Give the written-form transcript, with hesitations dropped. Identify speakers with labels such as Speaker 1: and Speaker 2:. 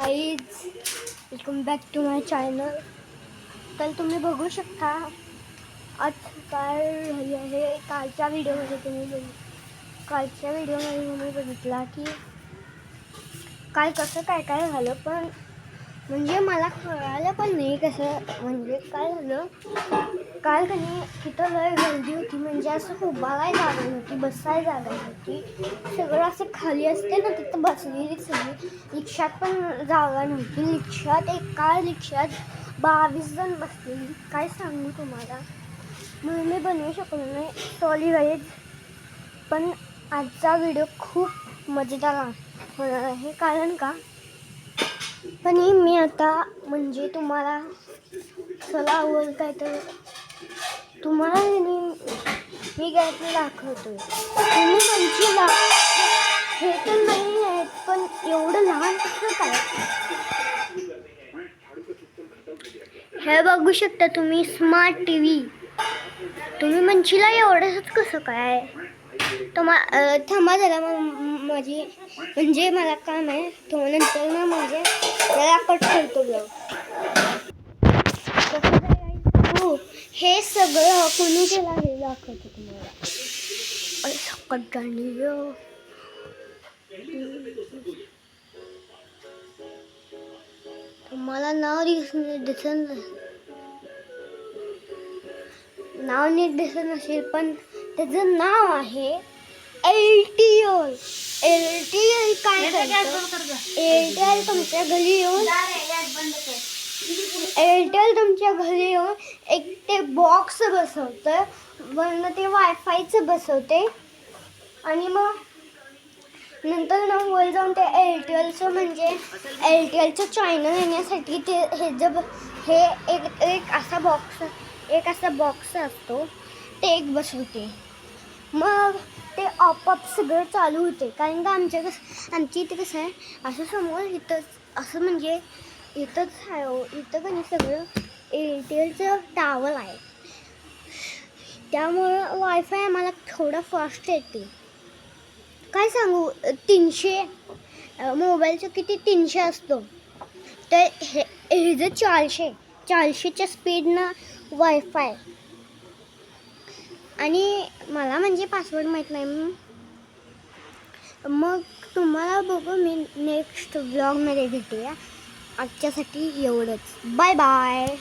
Speaker 1: Guys, welcome back to my channel. तर तुम्ही बघू शकता आज काय झाले आहे. कालच्या व्हिडिओमध्ये तुम्ही बघितला की काल कसं काय झालं, पण म्हणजे मला कळालं पण नाही कसं म्हणजे काय झालं. काल कधी तिथं लय गर्दी होती, म्हणजे असं उभारायला जागा नव्हती, बसायला जागा नव्हती, सगळं असं खाली असते ना तिथं बसलेली सगळी. रिक्षात पण जागा नव्हती. एका रिक्षात 22 जण बसलेली. काय सांगू तुम्हाला, म्हणून मी बनवू शकलो नाही. सॉरी गाईज, पण आजचा व्हिडिओ खूप मजेदार होणार आहे. कारण का पण मी आता म्हणजे तुम्हाला चला आवड काय तर तुम्हाला मी गायत्री दाखवतोय. तुम्ही म्हणशीला हे तर नाही आहे, पण एवढं लहान कसं काय. हे बघू शकता तुम्ही, स्मार्ट टीव्ही. तुम्ही म्हणशीला एवढंच कसं काय. थांबा जरा, माझी म्हणजे मला काम आहे. तुम्हाला नंतर ना म्हणजे जरा कट करतो ब्लॉग. हो, हे सगळं कोणी केलं हे दाखवतो तुम्हाला. सकट जाणी तुम्हाला नाव नीट दिसत नसेल, पण त्याचं नाव आहे एअरटेल. एअरटेल काय करतं, एअरटेल तुमच्या घरी येऊन एक ते बॉक्स बसवतं, वरनं ते वायफायचं बसवते, आणि मग नंतर ना वर जाऊन ते एअरटेलचं म्हणजे एअरटेलचं चॅनल येण्यासाठी ते हे एक असा बॉक्स असतो, ते एक बसवते. मग ते आपोआप सगळं चालू होते. कारण का आमच्या इथे कसं आहे, असं समोर इथं असं म्हणजे इथंच आहे, इथं पण सगळं एअरटेलचं टावर आहे. त्यामुळं वायफाय आम्हाला थोडा फास्ट येते. काय सांगू, 300 मोबाईलचं किती 300 असतो, तर हे जर 400च्या स्पीडनं वायफाय. आणि मला म्हणजे पासवर्ड माहीत नाही. मग तुम्हाला बघू मी नेक्स्ट व्लॉगमध्ये भेटूया. आजच्यासाठी एवढंच. Bye bye.